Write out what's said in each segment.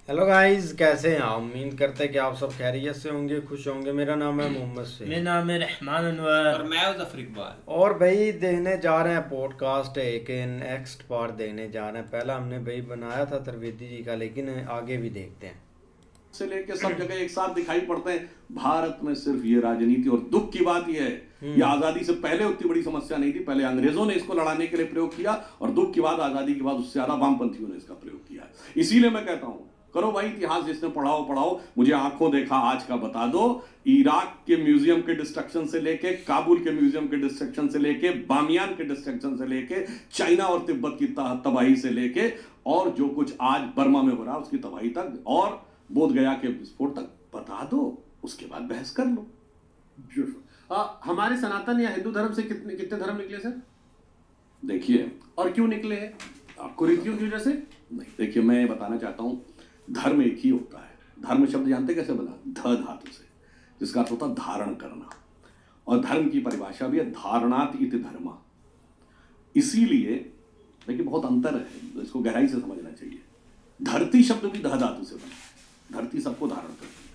Hello guys, कैसे हैं आप? उम्मीद करते हैं कि आप सब खैरियत से होंगे, खुश होंगे। मेरा नाम है मोहम्मद मेरा से। नाम है रहमान अनवर। और मैं हूं जफर इकबाल। और भाई देखने जा रहे हैं पॉडकास्ट एक नेक्स्ट पार्ट देखने जा रहे हैं। पहला हमने भाई बनाया था त्रिवेदी जी का, लेकिन आगे भी देखते हैं। से लेके सब जगह एक साथ दिखाई पड़ते हैं। भारत में सिर्फ ये राजनीति, और दुख की बात यह है, ये आजादी से पहले उतनी बड़ी समस्या नहीं थी। पहले अंग्रेजों ने इसको लड़ाने के लिए प्रयोग किया, और दुख की बात आजादी के बाद उससे ज्यादा वामपंथियों ने इसका प्रयोग किया। इसीलिए मैं कहता हूं, करो भाई इतिहास, जिसने पढ़ाओ पढ़ाओ, मुझे आंखों देखा आज का बता दो। इराक के म्यूजियम के डिस्ट्रक्शन से लेके, काबुल के म्यूजियम के डिस्ट्रक्शन से लेके, बामियान के डिस्ट्रक्शन से लेके, चाइना और तिब्बत की तबाही से लेके, और जो कुछ आज बर्मा में हो रहा है उसकी तबाही तक, और बोध गया के विस्फोट तक बता दो, उसके बाद बहस कर लो। हमारे सनातन या हिंदू धर्म से कितने कितने धर्म निकले सर? देखिए, और क्यों निकले हैं? कुरीतियों की वजह से? नहीं, देखिए मैं ये बताना चाहता हूं, धर्म एक ही होता है। धर्म शब्द जानते कैसे बना? ध धातु से, जिसका अर्थ होता है धारण करना। और धर्म की परिभाषा भी है धारणात इति धर्म। इसीलिए देखिए बहुत अंतर है, इसको गहराई से समझना चाहिए। धरती शब्द भी ध धातु से बना है। धरती सबको धारण करती है,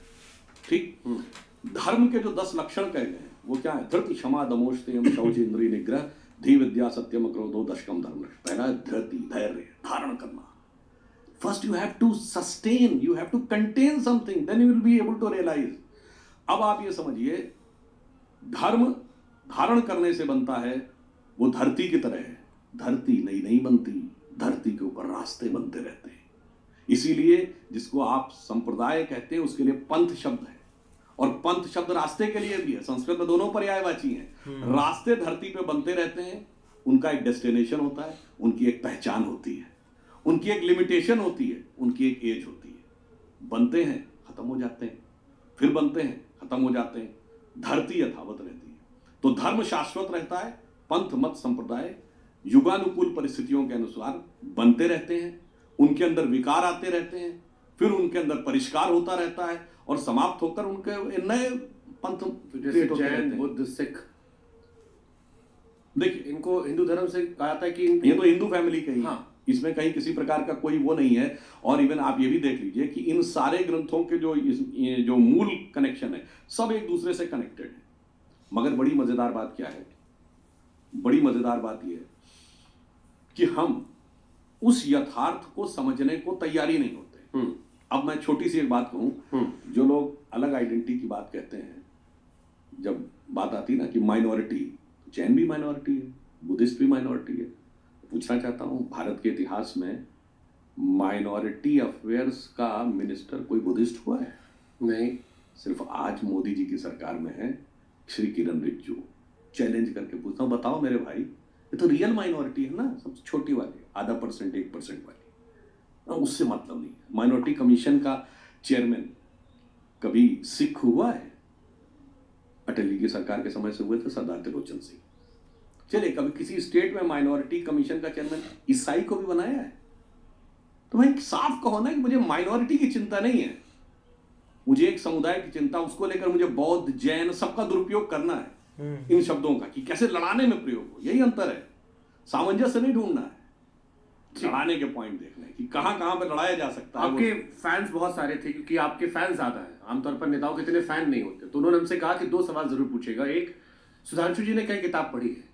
ठीक। धर्म के जो 10 लक्षण कहे गए हैं वो क्या है? धृति, क्षमा, दमोश, संयम, शौच, इंद्रिय निग्रह, धी विद्या, सत्यम, क्रोधो, दशकम धर्म। पहला है धृति, धैर्य, धारण करना। First you have to sustain, you have to contain something, then you will be able to realise. अब आप ये समझिए, धर्म धारण करने से बनता है, वो धरती की तरह है। धरती नई नहीं बनती, धरती के ऊपर रास्ते बनते रहते हैं। इसीलिए जिसको आप संप्रदाय कहते हैं उसके लिए पंथ शब्द है, और पंथ शब्द रास्ते के लिए भी है। संस्कृत में दोनों पर्यायवाची हैं। रास्ते धरती पे बनते रहते हैं, उनका एक डेस्टिनेशन होता है, उनकी एक पहचान होती है, उनकी एक लिमिटेशन होती है, उनकी एक एज होती है। बनते हैं, खत्म हो जाते हैं, फिर बनते हैं, खत्म हो जाते हैं। धरती यथावत रहती है। तो धर्म शाश्वत रहता है, पंथ मत संप्रदाय युगानुकूल परिस्थितियों के अनुसार बनते रहते हैं, उनके अंदर विकार आते रहते हैं, फिर उनके अंदर परिष्कार होता रहता है, और समाप्त होकर उनके नए पंथ, जैसे जैन, बुद्ध, सिख, देखिए इनको हिंदू धर्म से कहा जाता है कि ये तो हिंदू फैमिली का ही है। हाँ। इसमें कहीं किसी प्रकार का कोई वो नहीं है। और इवन आप ये भी देख लीजिए कि इन सारे ग्रंथों के ये जो मूल कनेक्शन है, सब एक दूसरे से कनेक्टेड है। मगर बड़ी मजेदार बात क्या है? बड़ी मजेदार बात यह है कि हम उस यथार्थ को समझने को तैयारी नहीं होते। अब मैं छोटी सी एक बात कहूं, जो लोग अलग आइडेंटिटी की बात कहते हैं, जब बात आती ना कि माइनॉरिटी, जैन भी माइनॉरिटी है, बुद्धिस्ट भी माइनॉरिटी है, पूछना चाहता हूं, भारत के इतिहास में माइनॉरिटी अफेयर्स का मिनिस्टर कोई बुद्धिस्ट हुआ है? नहीं। सिर्फ आज मोदी जी की सरकार में है श्री किरण रिजिजू। चैलेंज करके पूछता हूं, बताओ मेरे भाई, ये तो रियल माइनॉरिटी है ना, सबसे छोटी वाली, आधा परसेंट 1% वाली। उससे मतलब नहीं है। माइनॉरिटी कमीशन का चेयरमैन कभी सिख हुआ है? अटल जी की सरकार के समय से हुए थे सरदार त्रिलोचन सिंह। चलिए, कभी किसी स्टेट में माइनॉरिटी कमीशन का चेयरमैन ईसाई को भी बनाया है? तो भाई साफ कहो ना कि मुझे माइनॉरिटी की चिंता नहीं है, मुझे एक समुदाय की चिंता, उसको लेकर मुझे बौद्ध, जैन सबका दुरुपयोग करना है इन शब्दों का, कि कैसे लड़ाने में प्रयोग हो। यही अंतर है। सामंजस्य नहीं ढूंढना है, लड़ाने के पॉइंट देखना है कि कहां कहां पे लड़ाया जा सकता है। आपके फैंस बहुत सारे थे, क्योंकि आपके फैंस ज्यादा हैं। आमतौर पर नेताओं के इतने फैन नहीं होते, तो उन्होंने हमसे कहा कि 2 सवाल जरूर पूछेगा। एक, सुधांशु जी ने कई किताब पढ़ी है?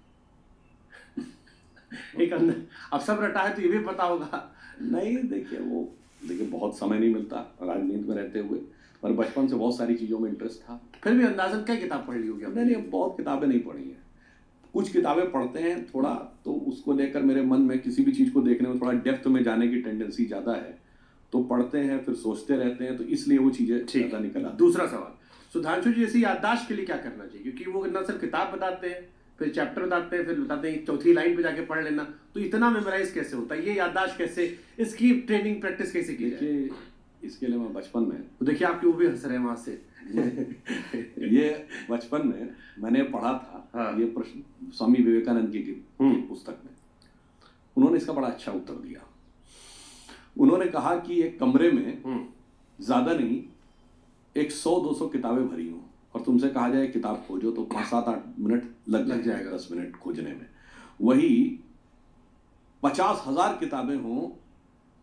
एक अंदर अब सब रटा है तो ये भी पता होगा। नहीं, देखिए बहुत समय नहीं मिलता राजनीति में रहते हुए, पर बचपन से बहुत सारी चीजों में इंटरेस्ट था। फिर भी अंदाजन कई किताब पढ़ ली होगी आपने? नहीं, बहुत किताबें नहीं पढ़ी हैं। कुछ किताबें पढ़ते हैं थोड़ा, तो उसको लेकर मेरे मन में किसी भी चीज को देखने में थोड़ा डेप्थ में जाने की टेंडेंसी ज्यादा है, तो पढ़ते हैं, फिर सोचते रहते हैं, तो इसलिए वो चीजें ज्यादा निकल आती। दूसरा सवाल, सुधांशु जी ऐसी याददाश्त के लिए क्या करना चाहिए? क्योंकि वो ना सिर्फ किताब बताते हैं, फिर चैप्टर बताते हैं, फिर बताते हैं चौथी लाइन पे जाके पढ़ लेना, तो इतना मेमोराइज कैसे होता है? ये याददाश्त कैसे, इसकी ट्रेनिंग प्रैक्टिस कैसे की जाए? देखिए, इसके लिए मैं बचपन में, तो देखिए आपके वो भी हंस रहे हैं वहां से। ये बचपन में मैंने पढ़ा था। हाँ। ये प्रश्न स्वामी विवेकानंद की पुस्तक में, उन्होंने इसका बड़ा अच्छा उत्तर दिया। उन्होंने कहा कि एक कमरे में ज्यादा नहीं, 100-200 किताबें भरी हों, और तुमसे कहा जाए किताब खोजो, तो 5-7-8 मिनट लग जाएगा, 10 मिनट खोजने में। वही 50,000 किताबें हों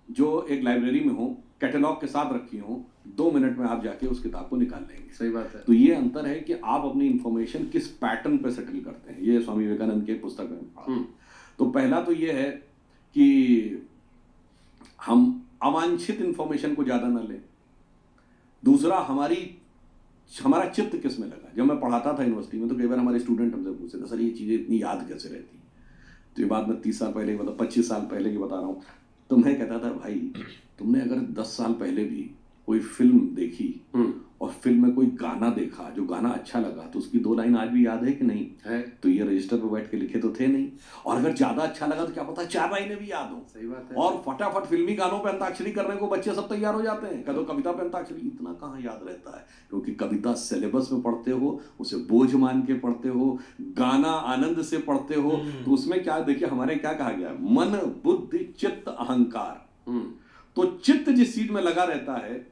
जो एक लाइब्रेरी में हो, कैटलॉग के साथ रखी हो, 2 मिनट में आप जाके उस किताब को निकाल लेंगे। सही बात है। तो ये अंतर है कि आप अपनी इंफॉर्मेशन किस पैटर्न पे सेटल करते हैं। ये स्वामी विवेकानंद की एक पुस्तक में पढ़ा। तो पहला तो ये है कि हम अवांछित इंफॉर्मेशन को ज़्यादा न लें। दूसरा, हमारा चित्त किस में लगा। जब मैं पढ़ाता था यूनिवर्सिटी में तो कई बार हमारे स्टूडेंट हमसे पूछते थे, सर ये चीज़ें इतनी याद कैसे रहती। तो ये बात मैं 30 साल पहले की 25 साल पहले की बता रहा हूँ। तो मैं कहता था, भाई तुमने अगर 10 साल पहले भी कोई फिल्म देखी और फिल्म में कोई गाना देखा, जो गाना अच्छा लगा, तो उसकी 2 लाइन आज भी याद है कि नहीं है। तो ये रजिस्टर पर बैठ के लिखे तो थे नहीं। और अगर ज्यादा अच्छा लगा तो क्या पता 4 लाइनें भी याद हो। सही बात है। और फटाफट फिल्मी गानों पे अंताक्षरी करने को बच्चे सब तैयार हो जाते हैं। कदो कविता पे अंताक्षरी, इतना कहाँ याद रहता है, क्योंकि कविता सिलेबस में पढ़ते हो, उसे बोझ मान के पढ़ते हो, गाना आनंद से पढ़ते हो। तो उसमें क्या, देखिए हमारे क्या कहा गया, मन बुद्धि चित्त अहंकार। तो चित्त जिस चीज में लगा रहता है,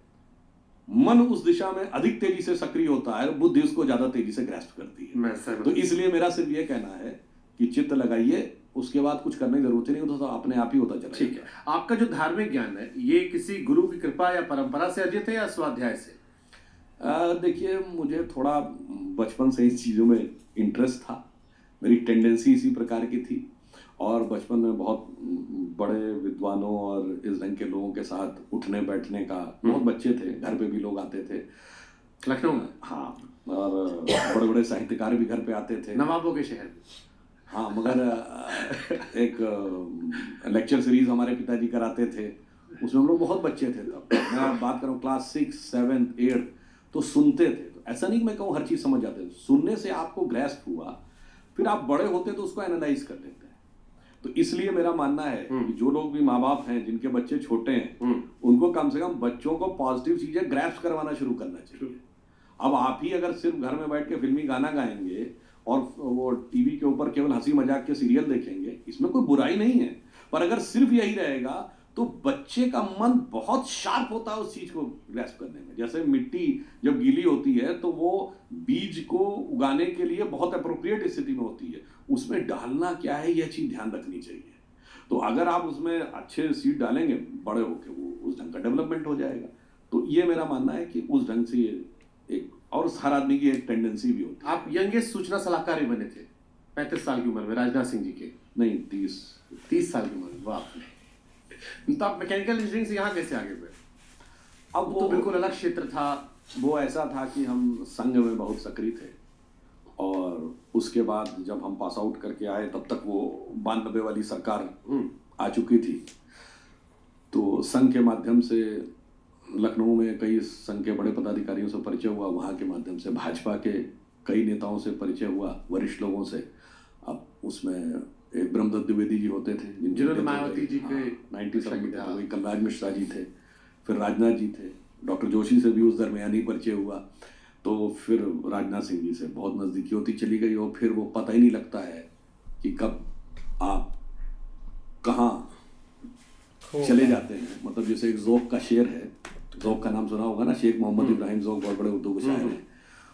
मन उस दिशा में अधिक तेजी से सक्रिय होता है, बुद्धि उसको ज्यादा तेजी से ग्रैस्प करती है। तो इसलिए मेरा सिर्फ ये कहना है कि चित्त लगाइए, उसके बाद कुछ करने की जरूरत नहीं, तो अपने आप ही होता चला। ठीक है। आपका जो धार्मिक ज्ञान है, ये किसी गुरु की कृपा या परंपरा से अर्जित है या स्वाध्याय से? देखिए, मुझे थोड़ा बचपन से इस चीज़ों में इंटरेस्ट था। मेरी टेंडेंसी इसी प्रकार की थी। और बचपन में बहुत बड़े विद्वानों और इस ढंग के लोगों के साथ उठने बैठने का, बहुत बच्चे थे, घर पे भी लोग आते थे लखनऊ में। हाँ, और बड़े बड़े साहित्यकार भी घर पे आते थे, नवाबों के शहर में। हाँ, मगर एक लेक्चर सीरीज हमारे पिताजी कराते थे, उसमें हम लोग बहुत बच्चे थे तब। मैं बात करूँ क्लास 6, 7, 8, तो सुनते थे। तो ऐसा नहीं कि मैं कहूँ हर चीज़ समझ जाते थे, सुनने से आपको ग्रैस्प हुआ, फिर आप बड़े होते तो उसको एनालाइज कर लेते हैं। तो इसलिए मेरा मानना है कि जो लोग भी माँ बाप हैं, जिनके बच्चे छोटे हैं, उनको कम से कम बच्चों को पॉजिटिव चीज़ें ग्रैस्प करवाना शुरू करना चाहिए। अब आप ही अगर सिर्फ घर में बैठ के फिल्मी गाना गाएंगे और वो टीवी के ऊपर केवल हंसी मजाक के सीरियल देखेंगे, इसमें कोई बुराई नहीं है, पर अगर सिर्फ यही रहेगा तो बच्चे का मन बहुत शार्प होता है उस चीज को ग्रैस्प करने में। जैसे मिट्टी जब गीली होती है तो वो बीज को उगाने के लिए बहुत अप्रोप्रिएट स्थिति में होती है, उसमें डालना क्या है यह चीज ध्यान रखनी चाहिए। तो अगर आप उसमें अच्छे सीड डालेंगे, बड़े होके वो उस ढंग का डेवलपमेंट हो जाएगा। तो ये मेरा मानना है कि उस ढंग से ये एक, और हर आदमी की एक टेंडेंसी भी होती है। आप यंगेस्ट सूचना सलाहकार भी बने थे 35 साल की उम्र में, राजनाथ सिंह जी के। नहीं, 30 साल की उम्र। वाह। तो आप मैकेनिकल इंजीनियरिंग से यहाँ कैसे आगे बढ़े? अब वो तो बिल्कुल अलग क्षेत्र था। वो ऐसा था कि हम संघ में बहुत सक्रिय थे, और उसके बाद जब हम पास आउट करके आए तब तक वो 92 वाली सरकार आ चुकी थी। तो संघ के माध्यम से लखनऊ में कई संघ के बड़े पदाधिकारियों से परिचय हुआ, वहाँ के माध्यम से भाजपा के कई नेताओं से परिचय हुआ, वरिष्ठ लोगों से। अब उसमें एक ब्रह्मदत्त द्विवेदी जी होते थे, जिन्होंने मायावती जी के 97 में थे, वही कलराज मिश्रा जी थे, फिर राजनाथ जी थे, डॉक्टर जोशी से भी उस दरमियान ही परिचय हुआ। तो फिर राजनाथ सिंह जी से बहुत नज़दीकी होती चली गई, और फिर वो पता ही नहीं लगता है कि कब आप कहाँ चले जाते हैं। मतलब जैसे एक ज़ौक़ का शेर है, ज़ौक़ का नाम सुना होगा ना, शेख मोहम्मद इब्राहिम ज़ौक़, बहुत बड़े उर्दू के शायर हैं।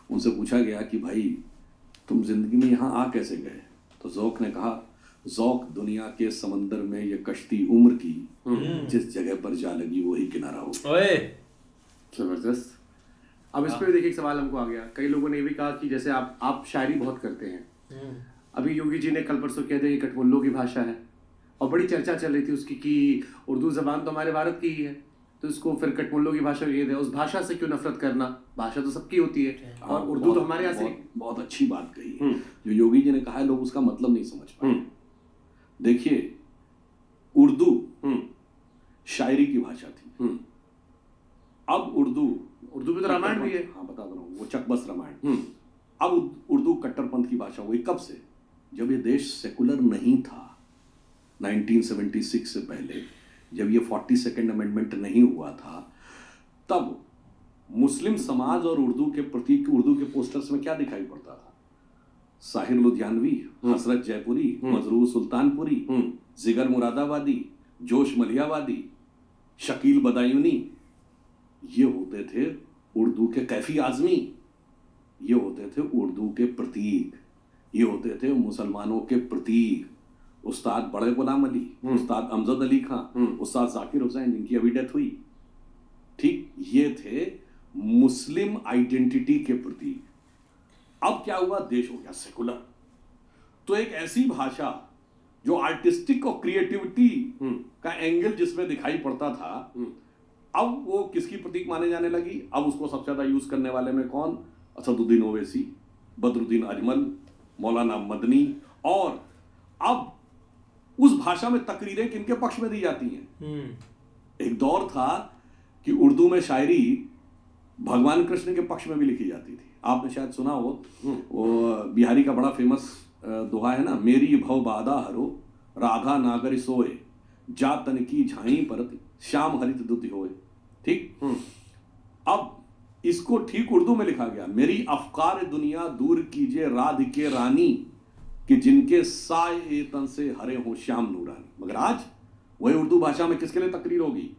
उनसे पूछा गया कि भाई तुम जिंदगी में यहाँ आ कैसे गए? तो ज़ौक़ ने कहा, ज़ौक़ दुनिया के समंदर में ये कश्ती उम्र की, जिस जगह पर जा लगी वही किनारा हो। जबरदस्त। अब इस पे भी देखिए एक सवाल हमको आ गया। कई लोगों ने ये भी कहा कि जैसे आप शायरी बहुत करते हैं, अभी योगी जी ने कल परसों कह दिया कि कठमुल्लों की भाषा है, और बड़ी चर्चा चल रही थी उसकी कि उर्दू जबान तो हमारे भारत की ही है, तो इसको फिर कठमुल्लों की भाषा कह दिया। उस भाषा से क्यों नफरत करना? भाषा तो सबकी होती है, और उर्दू तो हमारे यहाँ से। बहुत अच्छी बात कही है जो योगी जी ने कहा है, लोग उसका मतलब नहीं समझ पाए। देखिए, उर्दू शायरी की भाषा थी। अब उर्दू भी तो रामायण भी है। हाँ, बता रहा हूँ, वो चकबस रामायण। अब उर्दू कट्टरपंथ की भाषा हुई। कब से? जब ये देश सेकुलर नहीं था, 1976 से पहले, जब ये 42nd अमेंडमेंट नहीं हुआ था, तब मुस्लिम समाज और उर्दू के प्रतीक, उर्दू के पोस्टर्स में क्या दिखाई पड़ता था? साहिर लुधियानवी, हसरत जयपुरी, मजरूर सुल्तानपुरी, जिगर मुरादाबादी, जोश मलियावादी, शकील बदायूनी, ये होते थे उर्दू के कैफी आजमी, ये होते थे उर्दू के प्रतीक, ये होते थे मुसलमानों के प्रतीक। उस्ताद बड़े गुलाम अली, उस्ताद अमजद अली खां, उस्ताद जाकिर हुसैन, जिनकी अभी डेथ हुई। ठीक, ये थे मुस्लिम आइडेंटिटी के प्रतीक। अब क्या हुआ, देश हो गया सेकुलर। तो एक ऐसी भाषा जो आर्टिस्टिक और क्रिएटिविटी का एंगल जिसमें दिखाई पड़ता था, अब वो किसकी प्रतीक माने जाने लगी। अब उसको सबसे ज्यादा यूज करने वाले में कौन, असदुद्दीन ओवैसी, बदरुद्दीन अजमल, मौलाना मदनी। और अब उस भाषा में तकरीरें किनके पक्ष में दी जाती हैं। एक दौर था कि उर्दू में शायरी भगवान कृष्ण के पक्ष में भी लिखी जाती थी। आपने शायद सुना हो, वो बिहारी का बड़ा फेमस दोहा है ना, मेरी भव बाधा हरो राधा नागर सोए, जा तन की झाई परत श्याम हरित दुति होए। ठीक, अब इसको ठीक उर्दू में लिखा गया, मेरी अफकार दुनिया दूर कीजिए राध के रानी, कि जिनके साए तन से हरे हो श्याम नूरानी। मगर आज वही उर्दू भाषा में किसके लिए तकरीर होगी,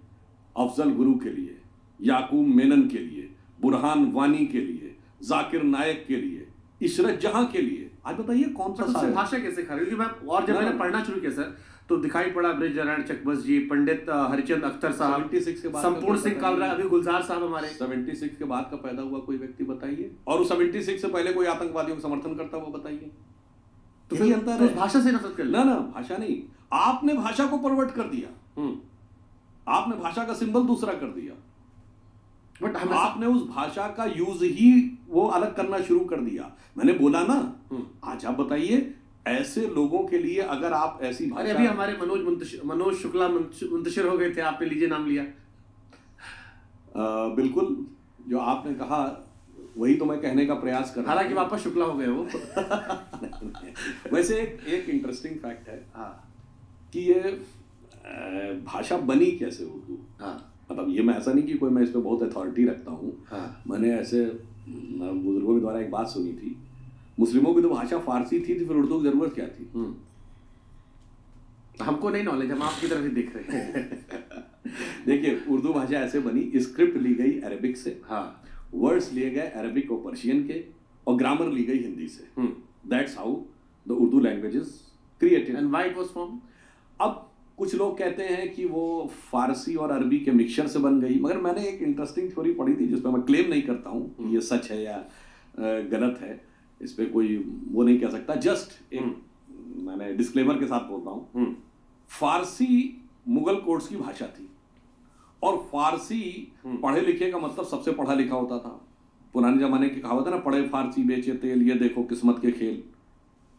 अफजल गुरु के लिए, याकूब मेनन के लिए, बुरहान वानी के लिए, जाकिर नायक के लिए, इशरत जहां के लिए। आज बताइए कौन सा उससे भाषा कैसे खा रही, क्योंकि मैं और जब मैंने पढ़ना शुरू किया सर, तो दिखाई पड़ा ब्रिज नारायण चकबस जी, पंडित हरिचंद अख्तर साहब, 76 के बाद, संपूर्ण सिंह कालरा, अभी गुलजार साहब हमारे। 76 के बाद का पैदा हुआ कोई व्यक्ति बताइए, और 76 से पहले कोई आतंकवादियों का समर्थन करता हुआ बताइए। तो फिर अंतर है, भाषा से नफरत कर ना ना, भाषा नहीं, आपने भाषा को परवर्ट कर दिया। आपने भाषा का सिंबल दूसरा कर दिया, बट आपने उस भाषा का यूज ही वो अलग करना शुरू कर दिया। मैंने बोला ना, आज आप बताइए ऐसे लोगों के लिए अगर आप ऐसी भाषा, अभी हमारे मनोज शुक्ला मुंतशिर हो गए थे, आपने लीजिए नाम लिया। बिल्कुल, जो आपने कहा वही तो मैं कहने का प्रयास कर रहा हूं। हालांकि वापस शुक्ला हो गए वो। वैसे एक इंटरेस्टिंग फैक्ट है कि ये भाषा बनी कैसे उर्दू। मतलब ये मैं ऐसा नहीं कि कोई मैं इस पे बहुत अथॉरिटी रखता हूँ। मैंने ऐसे बुजुर्गों के द्वारा एक बात सुनी थी, मुस्लिमों की तो भाषा फारसी थी, तो फिर उर्दू की जरूरत क्या थी। हमको नहीं नॉलेज, हम आपकी तरफ ही देख रहे हैं। देखिए, उर्दू भाषा ऐसे बनी, स्क्रिप्ट ली गई अरबिक से, वर्ड्स लिए गए अरबिक और पर्शियन के, और ग्रामर ली गई हिंदी से। That's how the Urdu language is created. And why it was form. अब कुछ लोग कहते हैं कि वो फारसी और अरबी के मिक्सचर से बन गई, मगर मैंने एक इंटरेस्टिंग थ्योरी पढ़ी थी जिस पर मैं क्लेम नहीं करता हूँ कि ये सच है या गलत है, इस पर कोई वो नहीं कह सकता, जस्ट एक मैंने डिस्क्लेमर के साथ बोलता हूँ। फारसी मुगल कोर्ट्स की भाषा थी, और फारसी पढ़े लिखे का मतलब सबसे पढ़ा लिखा होता था। पुराने जमाने की कहावत है ना, पढ़े फारसी बेचे तेल, ये देखो किस्मत के खेल।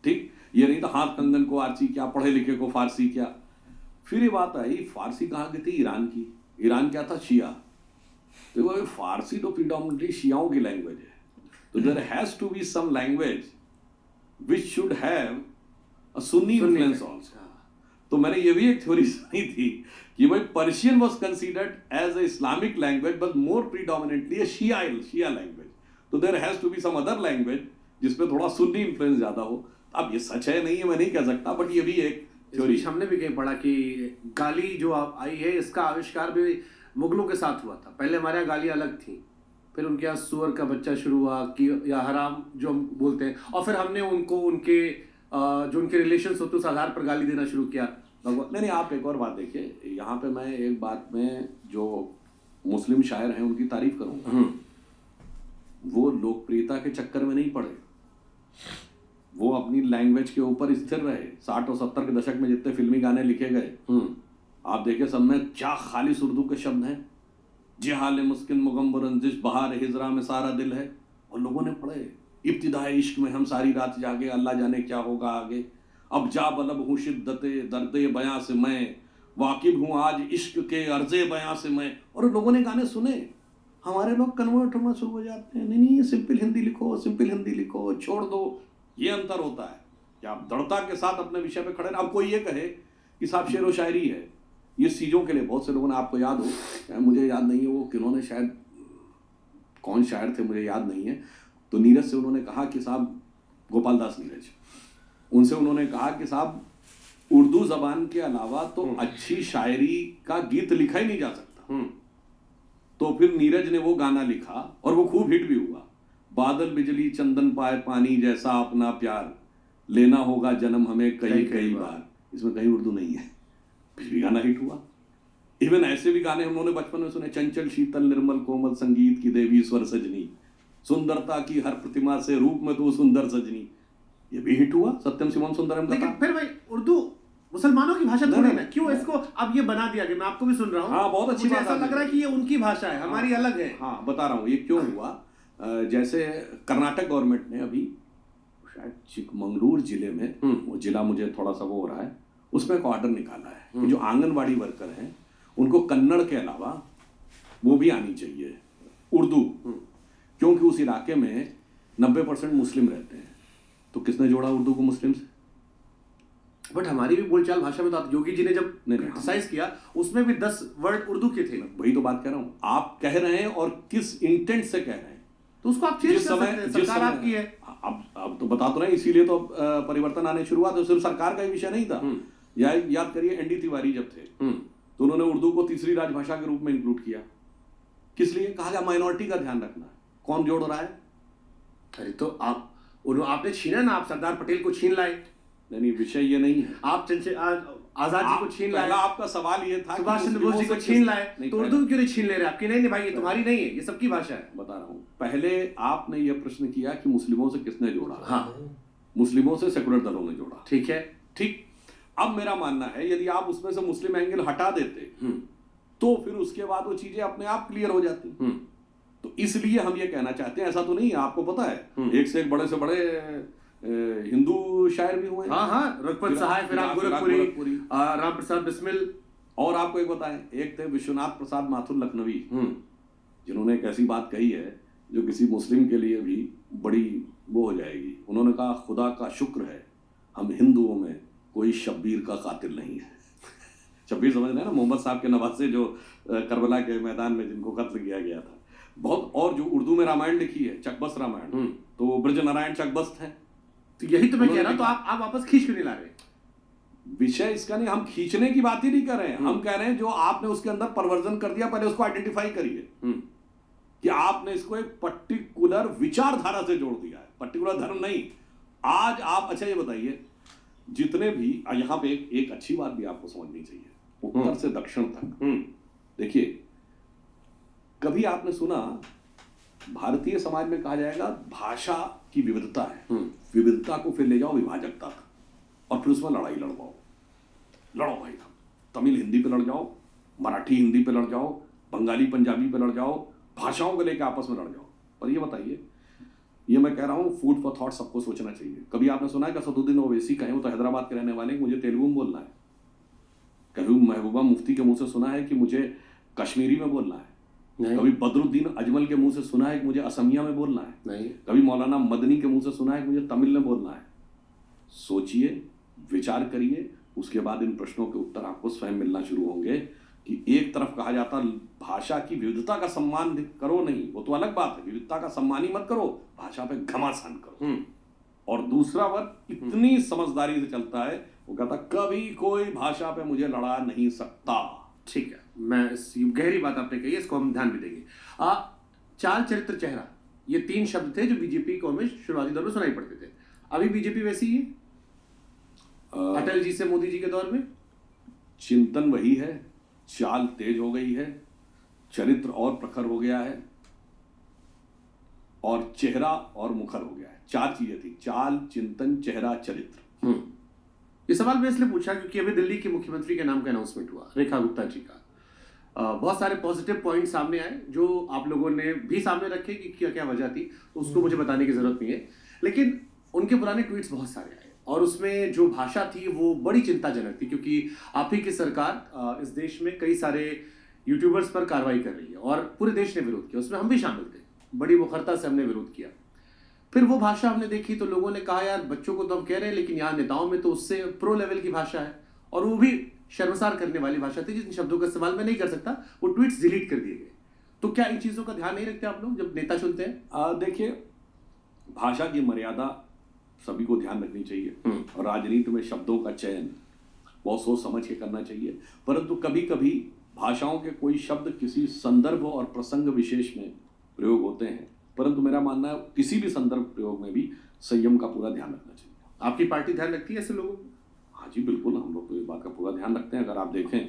ठीक, ये नहीं था हाथ कंगन को आरसी क्या, पढ़े लिखे को फारसी क्या। फिर ये बात आई, फारसी कहाँ की थी, ईरान की। ईरान क्या था, शिया। तो वो फारसी तो प्रीडोमिनेटली शियाओं की लैंग्वेज है, तो there has to be some language which should have a Sunni influence also. तो मैंने ये भी एक थ्योरी सुनी थी कि भाई Persian was considered as a Islamic language but more predominantly a Shia language. तो there has to be some other language जिसपे थोड़ा सुन्नी इन्फ्लुएंस ज्यादा हो। अब ये सच है नहीं है मैं नहीं कह सकता, बट ये भी एक थ्योरी। हमने भी कहीं पढ़ा कि गाली जो आई है, इसका आविष्कार भी मुगलों के साथ हुआ था। पहले हमारे यहाँ गाली अलग थी, फिर उनके यहाँ सुअर का बच्चा शुरू हुआ कि या हराम जो हम बोलते हैं, और फिर हमने उनको उनके जो उनके रिलेशन होते उस आधार पर गाली देना शुरू किया। नहीं, आप एक और बात देखिए, यहाँ पे मैं एक बात में जो मुस्लिम शायर हैं उनकी तारीफ करूंगा। वो लोकप्रियता के चक्कर में नहीं पड़े, वो अपनी लैंग्वेज के ऊपर स्थिर रहे। 60 और 70 के दशक में जितने फिल्मी गाने लिखे गए, आप देखिए सब में क्या खालिस उर्दू के शब्द हैं। जिहाल मुस्किन मुगम्बर रंजिश बहार हिजरा में सारा दिल है, और लोगों ने पढ़े। इब्तिदाए इश्क में हम सारी रात जागे, अल्लाह जाने क्या होगा आगे। अब जा बलब हूँ शिद्दते दर्दे बयां से मैं, वाकिब हूँ आज इश्क के अर्जे बयां से मैं। और लोगों ने गाने सुने, हमारे लोग कन्वर्ट होना शुरू हो जाते हैं। नहीं, सिंपल हिंदी लिखो, सिंपल हिंदी लिखो, छोड़ दो। ये अंतर होता है कि आप दृढ़ता के साथ अपने विषय पे खड़े रहे। अब कोई ये कहे कि साहब शेर व शायरी है, ये चीज़ों के लिए बहुत से लोगों ने, आपको याद हो, मुझे याद नहीं है वो किन्होंने, शायद कौन शायर थे मुझे याद नहीं है, तो नीरज से उन्होंने कहा कि साहब, गोपाल दास नीरज, उनसे उन्होंने कहा कि साहब उर्दू जबान के अलावा तो अच्छी शायरी का गीत लिखा ही नहीं जा सकता। तो फिर नीरज ने वो गाना लिखा और वो खूब हिट भी हुआ, बादल बिजली चंदन पाए पानी जैसा अपना प्यार, लेना होगा जन्म हमें कई कई बार, इसमें कहीं उर्दू नहीं है, फिर भी गाना हिट हुआ। इवन ऐसे भी गाने हम लोगों ने बचपन में सुने, चंचल शीतल निर्मल कोमल संगीत की देवी स्वर सजनी, सुंदरता की हर प्रतिमा से रूप में तो सुंदर सजनी, ये भी हिट हुआ। सत्यम शिवम सुंदरम का लेकिन था। फिर भाई उर्दू मुसलमानों की भाषा थोड़ी नहीं, ना, क्यों इसको अब ये बना दिया गया? मैं आपको भी सुन रहा हूँ। हाँ, बहुत अच्छी मुझे बात ऐसा आपने लग रहा है कि ये उनकी भाषा है, हमारी अलग है। हाँ, बता रहा हूँ ये क्यों हुआ। जैसे कर्नाटक गवर्नमेंट ने अभी शायद चिकमंगलूर जिले में, वो जिला मुझे थोड़ा सा वो हो रहा है, उसमें एक ऑर्डर निकाला है कि जो आंगनबाड़ी वर्कर हैं उनको कन्नड़ के अलावा वो भी आनी चाहिए उर्दू, क्योंकि उस इलाके में 90% मुस्लिम रहते हैं। तो किसने जोड़ा उर्दू को मुस्लिम से? बट हमारी भी बोलचाल भाषा में तो योगी जी ने जब नहीं, क्रिटिसाइज किया उसमें भी 10 वर्ड उर्दू के थे। वही तो बात कह रहा हूँ, आप कह रहे हैं और किस इंटेंट से कह रहे हैं, तो उसको आप चेंज कर सकते हैं, सरकार आपकी है। अब तो बता तो रहे, इसीलिए तो परिवर्तन आने शुरू हुआ। तो सिर्फ सरकार का ही विषय नहीं था। याद करिए एनडी तिवारी जब थे तो उन्होंने उर्दू को तीसरी राजभाषा के रूप में इंक्लूड किया। किस लिए? कहा गया माइनॉरिटी का ध्यान रखना है। कौन जोड़ रहा है? अरे तो आपने छीना ना, आप सरदार पटेल को छीन लाए। नहीं, विषय ये नहीं है। आप आजाद जी को छीन लाए। पहला आपका सवाल ये था सुभाष चंद्र बोस जी को छीन लाए, तो उर्दू क्यों नहीं छीन ले रहे? आपकी नहीं भाई, ये तुम्हारी नहीं है, ये सबकी भाषा है। बता रहा हूं, पहले आपने ये प्रश्न किया कि मुस्लिमों से किसने जोड़ा। हाँ, मुस्लिमों से सेकुलर दलों ने जोड़ा। ठीक है, ठीक। अब मेरा मानना है यदि आप उसमें से मुस्लिम एंगल हटा देते तो फिर उसके बाद वो चीजें अपने आप क्लियर हो जाती। तो इसलिए हम ये कहना चाहते हैं, ऐसा तो नहीं है, आपको पता है एक से एक बड़े से बड़े हिंदू शायर भी हुए। हाँ, रघुपत सहाय, फिराक गोरखपुरी, राम प्रसाद बिस्मिल। और आपको एक बताएं, एक थे विश्वनाथ प्रसाद माथुर लखनवी, जिन्होंने एक ऐसी बात कही है जो किसी मुस्लिम के लिए भी बड़ी वो हो जाएगी। उन्होंने कहा, खुदा का शुक्र है हम हिंदुओं में कोई शब्बीर का कातिल नहीं है। शब्बीर समझ रहे हैं ना, मोहम्मद साहब के नवासे जो करबला के मैदान में जिनको कत्ल किया गया था। बहुत, और जो उर्दू में रामायण लिखी है, चकबस्त रामायण, तो ब्रज नारायण चकबस्त है। तो यही तो मैं कह रहा हूं, तो आप वापस खींच क्यों नहीं ला रहे? विषय इसका नहीं, हम खींचने की बात ही नहीं कर रहे हैं। हम कह रहे हैं जो आपने उसके अंदर परवर्जन कर दिया, पहले उसको आइडेंटिफाई करिए कि आपने इसको एक पर्टिकुलर विचारधारा से जोड़ दिया है, पर्टिकुलर धर्म नहीं। आज आप, अच्छा ये बताइए, जितने भी यहाँ पे एक अच्छी बात भी आपको समझनी चाहिए, उत्तर से दक्षिण तक देखिए, कभी आपने सुना भारतीय समाज में कहा जाएगा भाषा की विविधता है, विविधता को फिर ले जाओ विभाजकता तक और फिर उसमें लड़ाई लड़वाओ। लड़ो भाई साहब, तमिल हिंदी पे लड़ जाओ, मराठी हिंदी पे लड़ जाओ, बंगाली पंजाबी पे लड़ जाओ, भाषाओं को लेकर आपस में लड़ जाओ। पर ये बताइए, ये मैं कह रहा हूँ फूड फॉर थॉट, सबको सोचना चाहिए। कभी आपने सुना है कि असदुद्दीन ओवैसी कहें, वो तो हैदराबाद के रहने वाले, मुझे तेलुगु में बोलना है? कभी महबूबा मुफ्ती के मुंह से सुना है कि मुझे कश्मीरी में बोलना है? कभी बदरुद्दीन अजमल के मुंह से सुना है कि मुझे असमिया में बोलना है? नहीं। कभी मौलाना मदनी के मुंह से सुना है कि मुझे तमिल में बोलना है? सोचिए, विचार करिए, उसके बाद इन प्रश्नों के उत्तर आपको स्वयं मिलना शुरू होंगे कि एक तरफ कहा जाता भाषा की विविधता का सम्मान करो, नहीं, वो तो अलग बात है, विविधता का सम्मान ही मत करो, भाषा पे घमासान करो। और दूसरा वर्ग इतनी समझदारी से चलता है, वो कहता कभी कोई भाषा पे मुझे लड़ा नहीं सकता। ठीक है, मैं गहरी बात आपने कही है, इसको हम ध्यान भी देंगे। चाल, चरित्र, चेहरा, ये 3 शब्द थे जो बीजेपी को हमें शुरुआती दौर में सुनाई पड़ते थे। अभी बीजेपी वैसी ही है? अटल जी से मोदी जी के दौर में चिंतन वही है, चाल तेज हो गई है, चरित्र और प्रखर हो गया है, और चेहरा और मुखर हो गया है। 4 चीजें थी, चाल, चिंतन, चेहरा, चरित्र। ये सवाल मैं इसलिए पूछा क्योंकि अभी दिल्ली के मुख्यमंत्री के नाम का अनाउंसमेंट हुआ, रेखा गुप्ता जी का। बहुत सारे पॉजिटिव पॉइंट सामने आए जो आप लोगों ने भी सामने रखे कि क्या क्या वजह थी, तो उसको मुझे बताने की जरूरत नहीं है। लेकिन उनके पुराने ट्वीट्स बहुत सारे आए और उसमें जो भाषा थी वो बड़ी चिंताजनक थी, क्योंकि आप ही की सरकार इस देश में कई सारे यूट्यूबर्स पर कार्रवाई कर रही है और पूरे देश ने विरोध किया, उसमें हम भी शामिल थे, बड़ी मुखरता से हमने विरोध किया। फिर वो भाषा हमने देखी तो लोगों ने कहा यार बच्चों को तो हम कह रहे हैं, लेकिन यहाँ नेताओं में तो उससे प्रो लेवल की भाषा है, और वो भी शर्मसार करने वाली भाषा थी, जिन शब्दों का इस्तेमाल मैं नहीं कर सकता, वो ट्वीट्स डिलीट कर दिए गए। तो क्या इन चीज़ों का ध्यान नहीं रखते आप लोग जब नेता चुनते हैं? देखिए, भाषा की मर्यादा सभी को ध्यान रखनी चाहिए, और राजनीति में शब्दों का चयन बहुत सोच समझ के करना चाहिए। परंतु कभी कभी भाषाओं के कोई शब्द किसी संदर्भ और प्रसंग विशेष में प्रयोग होते हैं, परंतु मेरा मानना है किसी भी संदर्भ प्रयोग में भी संयम का पूरा ध्यान रखना चाहिए। आपकी पार्टी ध्यान रखती है ऐसे लोगों को? हाँ जी बिल्कुल, हम लोग तो इस बात का पूरा ध्यान रखते हैं। अगर आप देखें,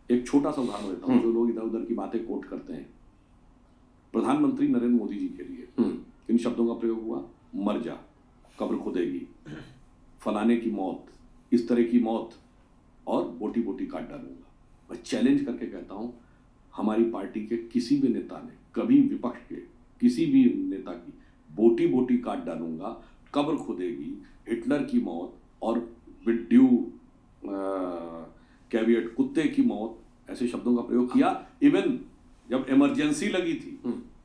एक छोटा सा उदाहरण देता हूँ, जो लोग इधर उधर की बातें कोट करते हैं, प्रधानमंत्री नरेंद्र मोदी जी के लिए किन शब्दों का प्रयोग हुआ? मर जा, कब्र खुदेगी, फलाने की मौत, इस तरह की मौत, और बोटी बोटी काट डालूंगा। मैं चैलेंज करके कहता हूं, हमारी पार्टी के किसी भी नेता ने कभी विपक्ष के किसी भी नेता की बोटी बोटी काट डालूंगा, कब्र खुदेगी, हिटलर की मौत और विद ड्यू कैविएट कुत्ते की मौत, ऐसे शब्दों का प्रयोग किया। इवन जब इमरजेंसी लगी थी,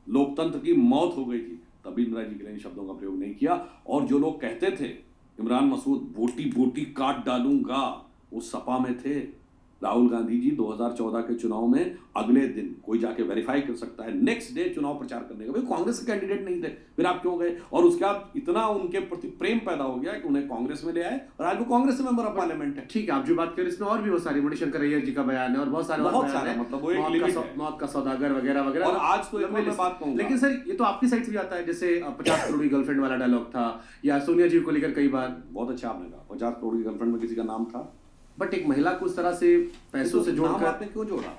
लोकतंत्र की मौत हो गई थी, तभी इंदिरा जी के लिए इन शब्दों का प्रयोग नहीं किया। और जो लोग कहते थे इमरान मसूद बोटी बोटी काट डालूंगा, वो सपा में थे। राहुल गांधी जी 2014 के चुनाव में अगले दिन, कोई जाके वेरीफाई कर सकता है, नेक्स्ट डे चुनाव प्रचार करने का, भाई कांग्रेस के कैंडिडेट नहीं थे, फिर आप क्यों गए? और उसके बाद इतना उनके प्रति प्रेम पैदा हो गया कि उन्हें कांग्रेस में ले आए, और आज वो कांग्रेस से मेंबर ऑफ पार्लियामेंट है। ठीक है, आप जो बात करें इसमें और भी बहुत सारी, मणिशंकर अय्यर जी का बयान है और बहुत सारे मतलब वो एक लिमिट है। मौत का सौदागर वगैरह वगैरह। और आज तो एक मैं बात कहूंगा, लेकिन सर ये तो आपकी साइड से भी आता है, जैसे 50 करोड़ की गर्लफ्रेंड वाला डायलॉग था, या सोनिया जी को लेकर कई बार। बहुत अच्छा आपने कहा, 50 करोड़ की गर्लफ्रेंड में किसी का नाम था, बट एक महिला को उस तरह से पैसों से जोड़कर आपने क्यों जोड़ा?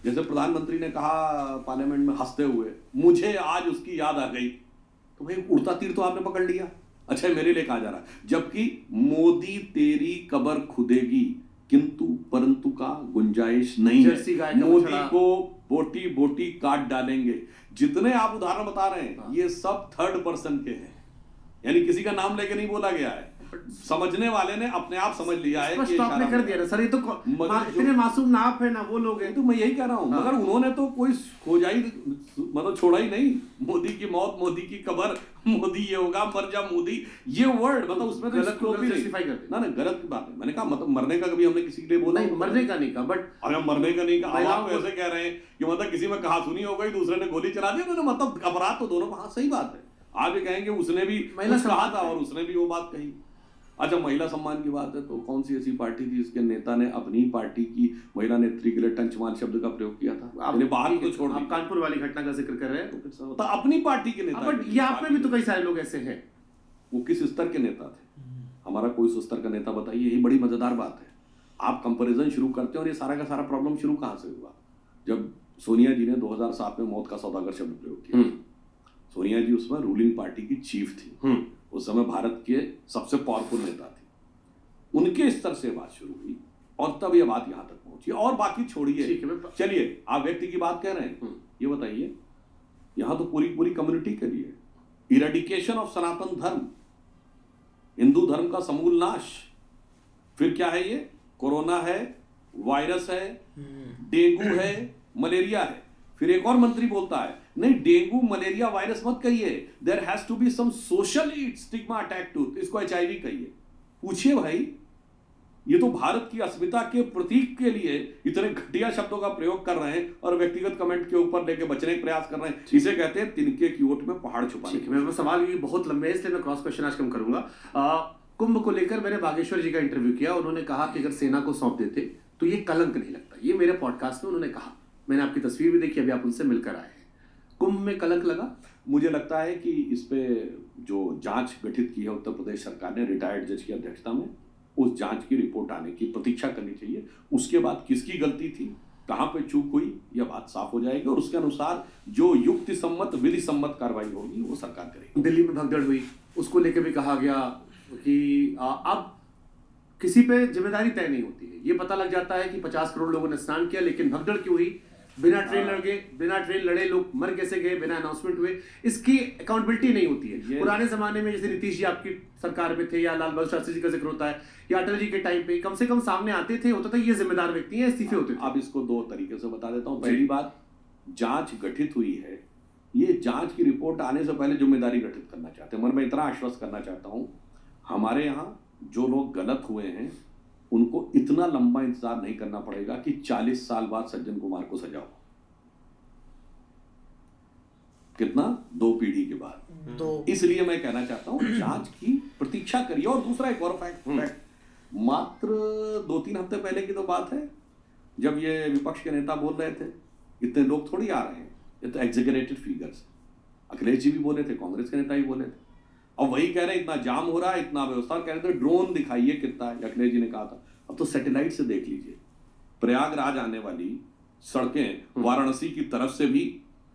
जैसे प्रधानमंत्री ने कहा पार्लियामेंट में हंसते हुए, मुझे आज उसकी याद आ गई, तो भाई उड़ता तीर तो आपने पकड़ लिया। अच्छा मेरे लिए कहा जा रहा है, जबकि मोदी तेरी कब्र खुदेगी किंतु परंतु का गुंजाइश नहीं है, मोदी को बोटी बोटी काट डालेंगे। जितने आप उदाहरण बता रहे हैं, ये सब थर्ड पर्सन के हैं, यानी किसी का नाम लेके नहीं बोला गया है। समझने वाले ने अपने आप समझ लिया है कि आपने कर दिया ना सर, ये तो इतने मासूम ना आप है ना वो लोग हैं। तो मैं यही कह रहा हूं, मगर उन्होंने तो कोई खोजाई मतलब छोड़ा ही नहीं। मोदी की मौत, मोदी की कब्र, मोदी ये होगा, मर जा मोदी, ये वर्ड मतलब उसमें तो स्कोप ही नहीं। ना ना गलत की बात है, मैंने कहा मतलब मरने का कभी हमने किसी के लिए बोला नहीं, मरने का नहीं कहा, बट अरे मरने का नहीं कहा। आप ऐसे कह रहे हैं कि मतलब किसी में कहा सुनी हो गई, दूसरे ने गोली चला दी, उन्होंने मतलब अपराध तो दोनों। हाँ सही बात है, आप ये कहेंगे उसने भी कहा था और उसने भी वो बात कही। अच्छा महिला सम्मान की बात है, तो कौन सी ऐसी पार्टी थी जिसके नेता ने अपनी पार्टी की महिला नेत्री के लिए टंचमाल शब्द का प्रयोग किया था? आपने बाहर को छोड़, आप कानपुर वाली घटना का जिक्र कर रहे हैं, तो अपनी पार्टी के नेता। बट यहाँ पे भी तो कई सारे लोग ऐसे हैं। वो किस स्तर के नेता थे? हमारा कोई उस स्तर का नेता बताइए, यही बड़ी मजेदार बात है। आप कंपैरिजन शुरू करते हैं, और ये सारा का सारा प्रॉब्लम शुरू कहां से हुआ? जब सोनिया जी ने 2007 में मौत का सौदागर शब्द प्रयोग किया। सोनिया जी उसमें रूलिंग पार्टी की चीफ थी, उस समय भारत के सबसे पावरफुल नेता थे। उनके स्तर से बात शुरू हुई और तब ये बात यहां तक पहुंची। और बाकी छोड़िए, चलिए आप व्यक्ति की बात कह रहे हैं, ये बताइए, यहां तो पूरी पूरी कम्युनिटी के लिए इरेडिकेशन ऑफ सनातन धर्म, हिंदू धर्म का समूल नाश। फिर क्या है? ये कोरोना है, वायरस है, डेंगू है, मलेरिया है। फिर एक और मंत्री बोलता है नहीं डेंगू मलेरिया वायरस मत कहिए, there has to be some social stigma attack too, इसको एचआईवी कहिए। पूछिए भाई, ये तो भारत की अस्मिता के प्रतीक के लिए इतने घटिया शब्दों का प्रयोग कर रहे हैं और व्यक्तिगत कमेंट के ऊपर लेके बचने का प्रयास कर रहे हैं। इसे कहते हैं तिनके की ओट में पहाड़ छुपाने। ठीक है, मैं सवाल ये बहुत लंबे है इसलिए मैं क्रॉस क्वेश्चन आज कम करूंगा। कुंभ को लेकर मैंने बागेश्वर जी का इंटरव्यू किया, उन्होंने कहा कि अगर सेना को सौंप देते तो ये कलंक नहीं लगता। ये मेरे पॉडकास्ट में उन्होंने कहा, मैंने आपकी तस्वीर भी देखी, अभी आप उनसे मिलकर आए हैं। कुंभ में कलंक लगा? मुझे लगता है कि इस पे जो जांच गठित की है उत्तर प्रदेश सरकार ने रिटायर्ड जज की अध्यक्षता में, उस जांच की रिपोर्ट आने की प्रतीक्षा करनी चाहिए। उसके बाद किसकी गलती थी, कहां पे चूक हुई, यह बात साफ हो जाएगी और उसके अनुसार जो युक्ति सम्मत विधि सम्मत कार्रवाई होगी वो सरकार करेगी। दिल्ली में भगदड़ हुई, उसको लेकर भी कहा गया कि अब किसी पे जिम्मेदारी तय नहीं होती है। ये पता लग जाता है कि 50 करोड़ लोगों ने स्नान किया, लेकिन भगदड़ क्यों हुई, बिना ट्रेन लड़े लोग मर कैसे गए, बिना अनाउंसमेंट हुए, इसकी अकाउंटेबिलिटी नहीं होती है। पुराने जमाने में जैसे नीतीश जी आपकी सरकार में थे, या लाल बहादुर शास्त्री जी का जिक्र होता है, या अटल जी के टाइम पे कम से कम सामने आते थे, होता था ये जिम्मेदार व्यक्ति हैं, इस्तीफे होते थे। अब इसको दो तरीके से बता देता हूं। पहली बात, जांच गठित हुई है, ये जांच की रिपोर्ट आने से पहले जिम्मेदारी गठित करना चाहते हैं। मगर मैं इतना आश्वस्त करना चाहता हूं, हमारे यहाँ जो लोग गलत हुए हैं उनको इतना लंबा इंतजार नहीं करना पड़ेगा कि 40 साल बाद सज्जन कुमार को सजा हो। कितना? 2 पीढ़ी के बाद। तो इसलिए मैं कहना चाहता हूं जांच की प्रतीक्षा करिए। और दूसरा एक और फैक्ट, मात्र 2-3 हफ्ते पहले की तो बात है, जब ये विपक्ष के नेता बोल रहे थे, इतने लोग थोड़ी आ रहे हैं, ये तो एग्जेगरेटेड फिगर्स। अखिलेश जी भी बोले थे, कांग्रेस के नेता भी बोले थे, अब वही कह रहे हैं इतना जाम हो रहा है, इतना व्यवस्था, कह रहे थे ड्रोन दिखाइए कितना है, अखिलेश जी ने कहा था। अब तो सैटेलाइट से देख लीजिए, प्रयागराज आने वाली सड़कें वाराणसी की तरफ से भी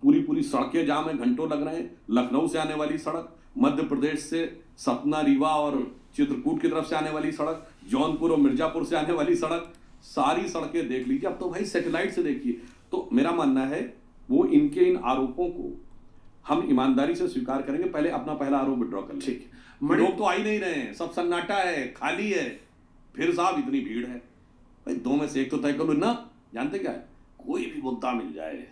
पूरी पूरी सड़कें जाम है, घंटों लग रहे हैं। लखनऊ से आने वाली सड़क, मध्य प्रदेश से सतना, रीवा और चित्रकूट की तरफ से आने वाली सड़क, जौनपुर और मिर्जापुर से आने वाली सड़क, सारी सड़कें देख लीजिए। अब तो भाई सैटेलाइट से देखिए। तो मेरा मानना है वो इनके इन आरोपों को हम ईमानदारी से स्वीकार करेंगे। पहले अपना पहला आरोप विड्रॉ कर लें। ठीक है, लोग तो आ ही नहीं रहे हैं, सब सन्नाटा है, खाली है। फिर साहब इतनी भीड़ है, भाई दो में से एक तो तय करो ना। जानते क्या है, कोई भी मुद्दा मिल जाए,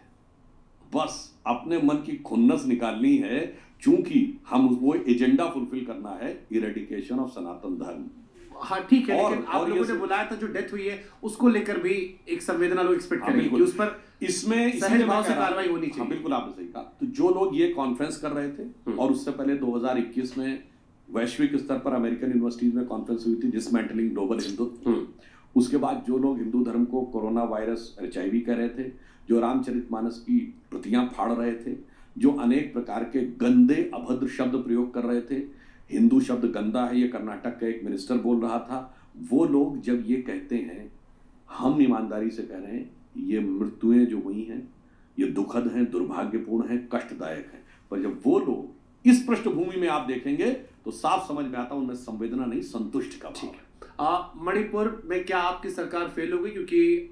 बस अपने मन की खुन्नस निकालनी है, चूंकि हम वो एजेंडा फुलफिल करना है, इरेडिकेशन ऑफ सनातन धर्म। हाँ ठीक है, और- लेकिन आप और लोगों ये ने बुलाया था, जो डेथ हुई है उसको लेकर भी एक संवेदना लोग एक्सपेक्ट हाँ, करेंगे कि बिल्कुल। उस पर इसमें सहज इसीलिए मैं भाव कह से रहा हूं- कार्रवाई होनी चाहिए। हाँ, बिल्कुल आपने सही कहा। तो जो लोग ये कॉन्फ्रेंस कर रहे थे, और उससे पहले 2021 में वैश्विक स्तर पर अमेरिकन यूनिवर्सिटीज में कॉन्फ्रेंस हुई थी, डिसमेंटलिंग ग्लोबल हिंदुत्व। उसके बाद जो लोग हिंदू धर्म को कोरोना वायरस HIV कह रहे थे, जो रामचरितमानस की प्रतियां फाड़ रहे थे, जो अनेक प्रकार के गंदे अभद्र शब्द प्रयोग कर रहे थे, हिंदू शब्द गंदा है, ये कर्नाटक का एक मिनिस्टर बोल रहा था, वो लोग जब ये कहते हैं, हम ईमानदारी से कह रहे हैं, ये मृत्युएं जो हुई हैं ये दुखद हैं, दुर्भाग्यपूर्ण हैं, कष्टदायक हैं। पर जब वो लोग इस पृष्ठभूमि में आप देखेंगे तो साफ समझ में आता है उनमें संवेदना नहीं, संतुष्ट का भाव है। मणिपुर में क्या आपकी सरकार फेल हो गई, क्योंकि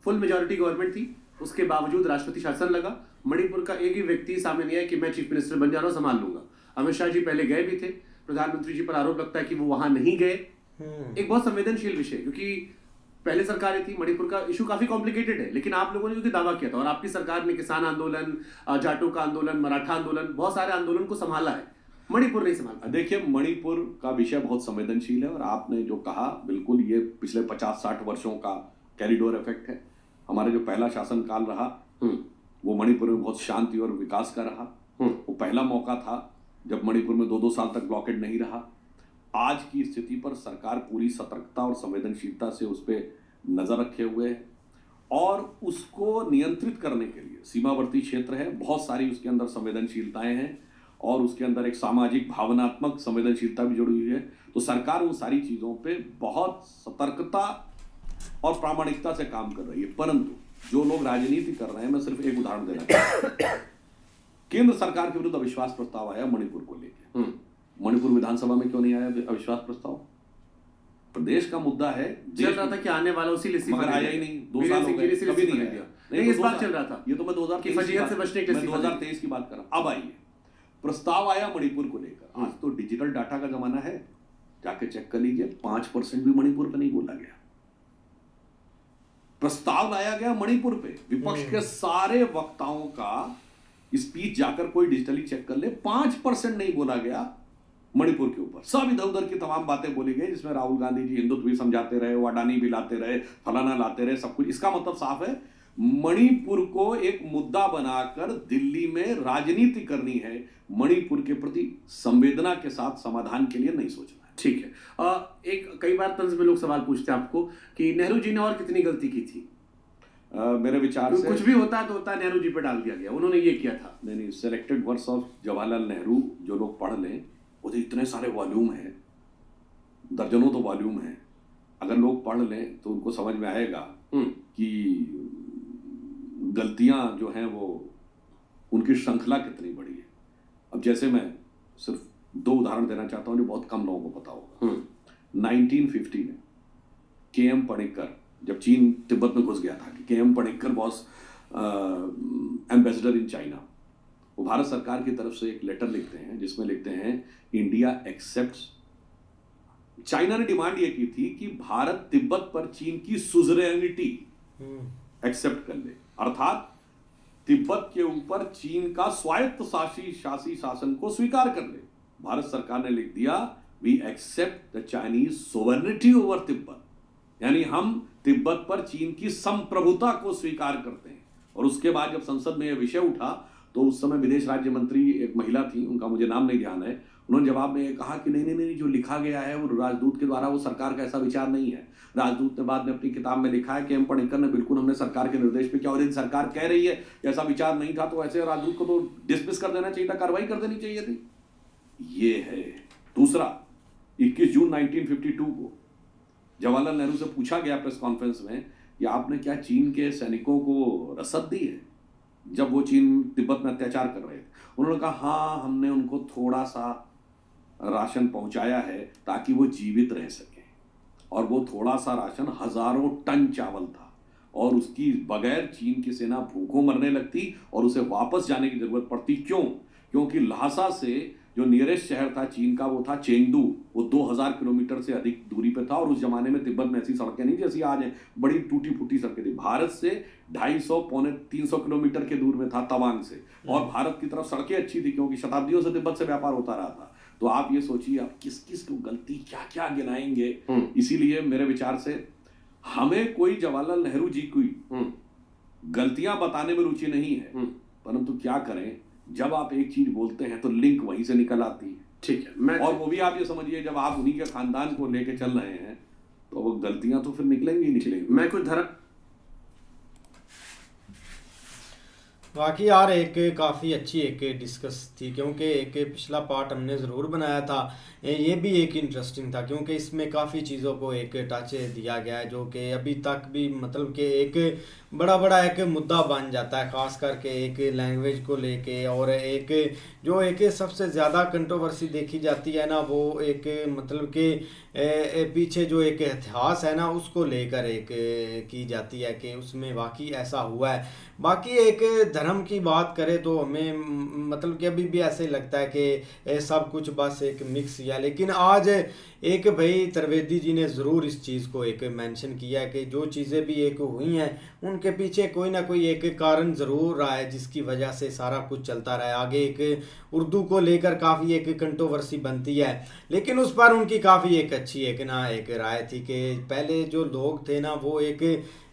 फुल मेजोरिटी गवर्नमेंट थी, उसके बावजूद राष्ट्रपति शासन लगा, मणिपुर का एक ही व्यक्ति सामने नहीं आया कि मैं चीफ मिनिस्टर बन जा रहा हूं, संभाल लूंगा। अमित शाह जी पहले गए भी थे, प्रधानमंत्री जी पर आरोप लगता है कि वो वहां नहीं गए। एक बहुत संवेदनशील विषय, क्योंकि पहले सरकारें थी, मणिपुर का इशू काफी कॉम्प्लिकेटेड है, लेकिन आप लोगों ने क्योंकि दावा किया था, और आपकी सरकार ने किसान आंदोलन, जाटों का आंदोलन, मराठा आंदोलन, बहुत सारे आंदोलन को संभाला है, मणिपुर नहीं संभाला। देखिए, मणिपुर का विषय बहुत संवेदनशील है, और आपने जो कहा बिल्कुल, ये पिछले 50-60 वर्षों का कैरिडोर इफेक्ट है। हमारा जो पहला शासनकाल रहा वो मणिपुर में बहुत शांति और विकास का रहा। वो पहला मौका था जब मणिपुर में 2-2 साल तक ब्लॉकेड नहीं रहा। आज की स्थिति पर सरकार पूरी सतर्कता और संवेदनशीलता से उस पर नजर रखे हुए है, और उसको नियंत्रित करने के लिए सीमावर्ती क्षेत्र है, बहुत सारी उसके अंदर संवेदनशीलताएं हैं, और उसके अंदर एक सामाजिक भावनात्मक संवेदनशीलता भी जुड़ी हुई है। तो सरकार उन सारी चीजों पे बहुत सतर्कता और प्रामाणिकता से काम कर रही है। परंतु जो लोग राजनीति कर रहे हैं, मैं सिर्फ एक उदाहरण देना चाहता हूं। केंद्र सरकार के विरुद्ध अविश्वास प्रस्ताव आया मणिपुर को लेकर। मणिपुर विधानसभा में क्यों नहीं आया अविश्वास प्रस्ताव? प्रदेश का मुद्दा है, चल रहा था कि आने वाला उसी लिए मगर आया ही नहीं। 2 साल हो गए, कभी नहीं आया। नहीं, इस बार चल रहा था। ये तो मैं 2023 की बात कर रहा हूं। अब आइए, प्रस्ताव आया मणिपुर को लेकर। आज तो डिजिटल डाटा का जमाना है, जाके चेक कर लीजिए, 5% भी मणिपुर पे नहीं बोला गया। प्रस्ताव लाया गया मणिपुर पे, विपक्ष के सारे वक्ताओं का स्पीच जाकर कोई डिजिटली चेक कर ले, 5% नहीं बोला गया मणिपुर के ऊपर। सब इधर उधर की तमाम बातें बोली गई, जिसमें राहुल गांधी जी हिंदुत्व भी समझाते रहे, अडानी भी लाते रहे, फलाना लाते रहे, सब कुछ। इसका मतलब साफ है, मणिपुर को एक मुद्दा बनाकर दिल्ली में राजनीति करनी है। मणिपुर के प्रति संवेदना के साथ समाधान के लिए नहीं सोचना है। ठीक है। एक कई बार तंज में लोग सवाल पूछते हैं आपको कि नेहरू जी ने और कितनी गलती की थी? मेरे विचार से कुछ भी होता है तो होता है, नेहरू जी पे डाल दिया गया, उन्होंने ये किया था। नहीं, selected words of Jawaharlal Nehru जो लोग पढ़ लें, वो तो इतने सारे वॉल्यूम हैं, दर्जनों तो वॉल्यूम हैं। अगर लोग पढ़ लें तो उनको समझ में आएगा कि गलतियां जो हैं वो उनकी श्रृंखला कितनी बड़ी है। अब जैसे मैं सिर्फ 2 उदाहरण देना चाहता हूं जो बहुत कम लोगों को पता होगा। 1950 में KM पणिक्कर, जब चीन तिब्बत में घुस गया था, कि KM Panikkar was ambassador in China, वो भारत सरकार की तरफ से एक लेटर लिखते हैं जिसमें लिखते हैं, इंडिया एक्सेप्ट्स। चाइना ने डिमांड ये की थी कि भारत तिब्बत पर चीन की सुजरेनिटी एक्सेप्ट कर ले, अर्थात तिब्बत के ऊपर चीन का स्वायत्त शासी शासन को स्वीकार कर ले। भारत सरकार ने लिख दिया, we accept the Chinese sovereignty over Tibet, यानी हम तिब्बत पर चीन की संप्रभुता को स्वीकार करते हैं। और उसके बाद जब संसद में यह विषय उठा तो उस समय विदेश राज्य मंत्री एक महिला थी, उनका मुझे नाम नहीं ध्यान है, उन्होंने जवाब में कहा कि नहीं नहीं नहीं, जो लिखा गया है वो राजदूत के द्वारा, वो सरकार का ऐसा विचार नहीं है। राजदूत ने बाद में अपनी किताब में लिखा है कि KM पणिक्कर ने बिल्कुल, हमने सरकार के निर्देश पे किया, और यदि सरकार कह रही है कि ऐसा विचार नहीं था तो ऐसे राजदूत को तो डिसमिस कर देना चाहिए था, कार्रवाई कर देनी चाहिए थी। ये है। दूसरा, 21 जून 1952 को जवाहरलाल नेहरू से पूछा गया प्रेस कॉन्फ्रेंस में कि आपने क्या चीन के सैनिकों को रसद दी है जब वो चीन तिब्बत में अत्याचार कर रहे थे। उन्होंने कहा हाँ, हमने उनको थोड़ा सा राशन पहुंचाया है ताकि वो जीवित रह सकें, और वो थोड़ा सा राशन हजारों टन चावल था, और उसकी बगैर चीन की सेना भूखों मरने लगती और उसे वापस जाने की जरूरत पड़ती। क्यों? क्योंकि ल्हासा से जो नियरेस्ट शहर था चीन का वो था चेंगडू, वो 2000 किलोमीटर से अधिक दूरी पे था, और उस जमाने में तिब्बत में ऐसी सड़कें नहीं जैसी आज है, बड़ी टूटी फूटी सड़कें थी। भारत से 250 पौने 300 किलोमीटर के दूर में था तवांग से, और भारत की तरफ सड़कें अच्छी थी क्योंकि शताब्दियों से तिब्बत से व्यापार होता रहा था। तो आप ये सोचिए आप किस किस को गलती क्या क्या गिनाएंगे। इसीलिए मेरे विचार से हमें कोई जवाहरलाल नेहरू जी की गलतियां बताने में रुचि नहीं है, परंतु क्या करें, जब आप एक चीज बोलते हैं तो लिंक वहीं से निकल आती है। ठीक है, और वो भी आप ये समझिए जब आप उन्हीं के खानदान को लेके चल रहे हैं तो वो गलतियां तो फिर निकलेंगी ही निकलेंगी। मैं कुछ बाकी यार एक काफ़ी अच्छी एक डिस्कस थी, क्योंकि एक पिछला पार्ट हमने ज़रूर बनाया था, ये भी एक इंटरेस्टिंग था क्योंकि इसमें काफ़ी चीज़ों को एक टच दिया गया है जो कि अभी तक भी मतलब कि एक बड़ा एक मुद्दा बन जाता है, ख़ास करके एक लैंग्वेज को लेके। और एक जो एक सबसे ज़्यादा कंट्रोवर्सी देखी जाती है ना, वो एक मतलब कि पीछे जो एक इतिहास है ना उसको लेकर एक की जाती है कि उसमें वाकई ऐसा हुआ है। बाकी एक धर्म की बात करें तो हमें मतलब कि अभी भी ऐसे लगता है कि सब कुछ बस एक मिक्स किया, लेकिन आज एक भाई त्रिवेदी जी ने ज़रूर इस चीज़ को एक मेंशन किया है कि जो चीज़ें भी एक हुई हैं उनके पीछे कोई ना कोई एक कारण ज़रूर रहा है जिसकी वजह से सारा कुछ चलता रहा है। आगे एक उर्दू को लेकर काफ़ी एक कंट्रोवर्सी बनती है, लेकिन उस पर उनकी काफ़ी एक अच्छी एक राय थी कि पहले जो लोग थे ना वो एक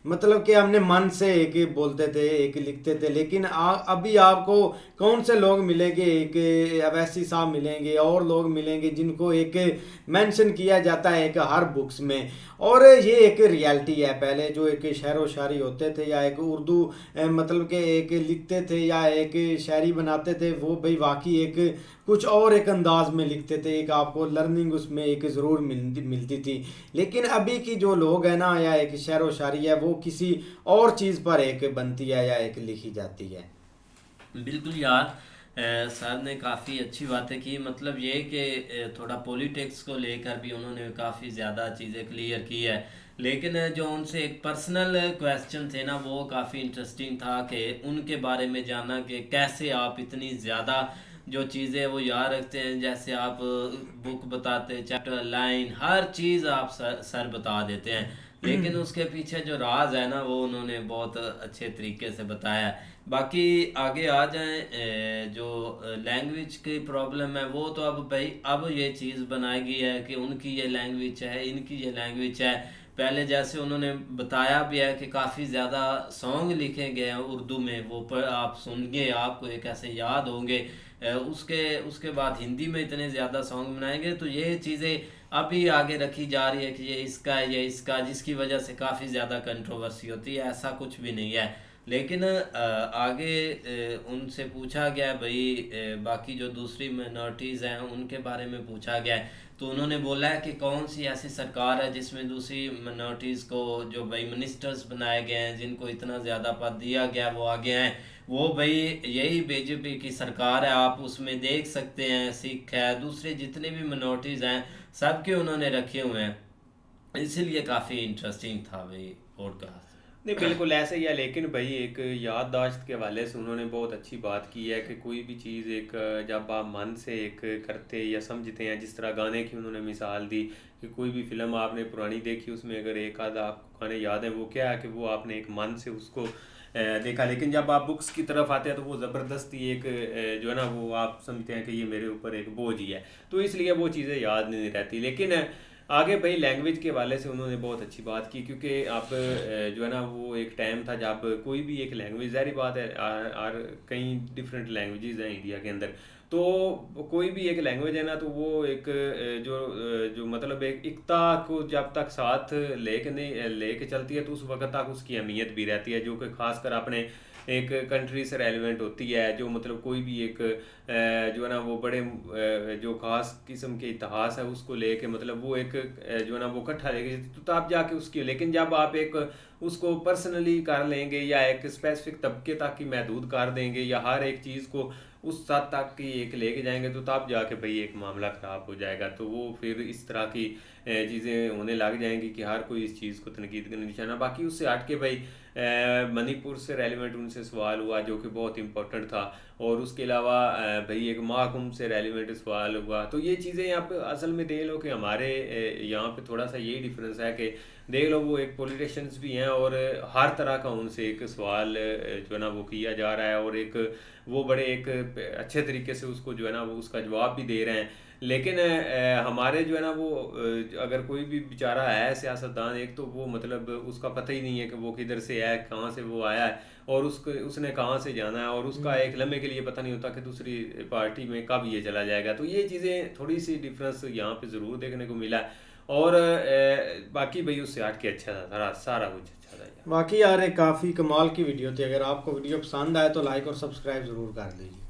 मतलब कि हमने मन से एक बोलते थे एक लिखते थे, लेकिन अभी आपको कौन से लोग मिलेंगे, एक अवैसी साहब मिलेंगे और लोग मिलेंगे जिनको एक मेंशन किया जाता है एक हर बुक्स में। और ये एक रियलिटी है, पहले जो एक शेर व शायरी होते थे या एक उर्दू मतलब के एक लिखते थे या एक शायरी बनाते थे, वो भाई वाकई एक कुछ और एक अंदाज में लिखते थे, एक आपको लर्निंग उसमें एक ज़रूर मिलती थी। लेकिन अभी की जो लोग हैं ना या एक शेर व शायरी है वो किसी और चीज़ पर एक बनती है या एक लिखी जाती है। बिल्कुल यार, सर ने काफ़ी अच्छी बातें की। मतलब ये कि थोड़ा पॉलिटिक्स को लेकर भी उन्होंने काफ़ी ज़्यादा चीज़ें क्लियर की है, लेकिन जो उनसे एक पर्सनल क्वेश्चन थे ना वो काफ़ी इंटरेस्टिंग था कि उनके बारे में जानना कि कैसे आप इतनी ज़्यादा जो चीज़ें वो याद रखते हैं, जैसे आप बुक बताते, चैप्टर, लाइन, हर चीज़ आप सर बता देते हैं, लेकिन उसके पीछे जो राज है ना वो उन्होंने बहुत अच्छे तरीके से बताया है। बाकी आगे आ जाएं, जो लैंग्वेज की प्रॉब्लम है वो तो अब भाई अब ये चीज़ बनाई गई है कि उनकी ये लैंग्वेज है, इनकी ये लैंग्वेज है। पहले जैसे उन्होंने बताया भी है कि काफ़ी ज़्यादा सॉन्ग लिखे गए हैं उर्दू में, वो पर आप सुनगे आपको एक ऐसे याद होंगे। उसके बाद हिंदी में इतने ज़्यादा सॉन्ग बनाएंगे, तो ये चीज़ें अभी आगे रखी जा रही है कि ये इसका है ये इसका, जिसकी वजह से काफ़ी ज़्यादा कंट्रोवर्सी होती है। ऐसा कुछ भी नहीं है, लेकिन आगे उनसे पूछा गया भाई बाकी जो दूसरी मिनॉरिटीज़ हैं उनके बारे में पूछा गया है, तो उन्होंने बोला है कि कौन सी ऐसी सरकार है जिसमें दूसरी मिनॉरिटीज़ को जो भाई मिनिस्टर्स बनाए गए हैं जिनको इतना ज़्यादा पद दिया गया वो आगे हैं, वो भाई यही बीजेपी की सरकार है। आप उसमें देख सकते हैं सिख है, दूसरे जितने भी मिनॉरिटीज़ हैं सबके उन्होंने रखे हुए हैं, इसीलिए काफ़ी इंटरेस्टिंग था भाई पॉडकास्ट। नहीं बिल्कुल ऐसे ही है, लेकिन भाई एक याददाश्त के हवाले से उन्होंने बहुत अच्छी बात की है कि कोई भी चीज़ एक जब आप मन से एक करते या समझते हैं, जिस तरह गाने की उन्होंने मिसाल दी कि कोई भी फिल्म आपने पुरानी देखी उसमें अगर एक आधा आपको गाने याद है, वो क्या है कि वो आपने एक मन से उसको देखा, लेकिन जब आप बुक्स की तरफ आते हैं तो वो ज़बरदस्ती एक जो है ना वो आप समझते हैं कि ये मेरे ऊपर एक बोझ ही है, तो इसलिए वो चीज़ें याद नहीं रहती। लेकिन आगे भाई लैंग्वेज के हवाले से उन्होंने बहुत अच्छी बात की, क्योंकि आप जो है ना वो एक टाइम था जब कोई भी एक लैंग्वेज, ज़ाहिर बात है और कई डिफरेंट लैंग्वेजेस हैं इंडिया के अंदर, तो कोई भी एक लैंग्वेज है ना तो वो एक जो मतलब एक एकता को जब तक साथ लेके चलती है तो उस वक्त तक उसकी अहमियत भी रहती है, जो कि खासकर अपने एक कंट्री से रेलिवेंट होती है, जो मतलब कोई भी एक जो है ना वो बड़े जो खास किस्म के इतिहास है उसको लेके मतलब वो एक जो है ना वो इकट्ठा लेके तो आप जाके उसकी, लेकिन जब आप एक उसको पर्सनली कर लेंगे या एक स्पेसिफिक तबके तक ही महदूद कर देंगे या हर एक चीज़ को उस हद तक की एक लेके जाएंगे तो तब जाके भाई एक मामला ख़राब हो जाएगा। तो वो फिर इस तरह की चीज़ें होने लग जाएंगी कि हर कोई इस चीज़ को तनकीद का निशाना। बाकी उससे हट के भाई मणिपुर से रेलिवेंट उनसे सवाल हुआ जो कि बहुत इंपॉर्टेंट था, और उसके अलावा भाई एक महाकुंभ से रेलिवेंट सवाल हुआ। तो ये चीज़ें यहाँ पे असल में देख लो कि हमारे यहाँ पे थोड़ा सा यही डिफरेंस है कि देख लो वो एक पॉलिटिशियंस भी हैं और हर तरह का उनसे एक सवाल जो है ना वो किया जा रहा है, और एक वो बड़े एक अच्छे तरीके से उसको जो है ना वो उसका जवाब भी दे रहे हैं। लेकिन हमारे जो है ना वो अगर कोई भी बेचारा है सियासतदान एक, तो वो मतलब उसका पता ही नहीं है कि वो किधर से है, कहाँ से वो आया है और उसने कहाँ से जाना है, और उसका एक लम्हे के लिए पता नहीं होता कि दूसरी पार्टी में कब ये चला जाएगा। तो ये चीज़ें थोड़ी सी डिफरेंस यहाँ पे ज़रूर देखने को मिला है, और बाकी भाई उससे हट के अच्छा था, सारा कुछ अच्छा था यार। बाकी यार एक काफ़ी कमाल की वीडियो थी। अगर आपको वीडियो पसंद आए तो लाइक और सब्सक्राइब ज़रूर कर लीजिए।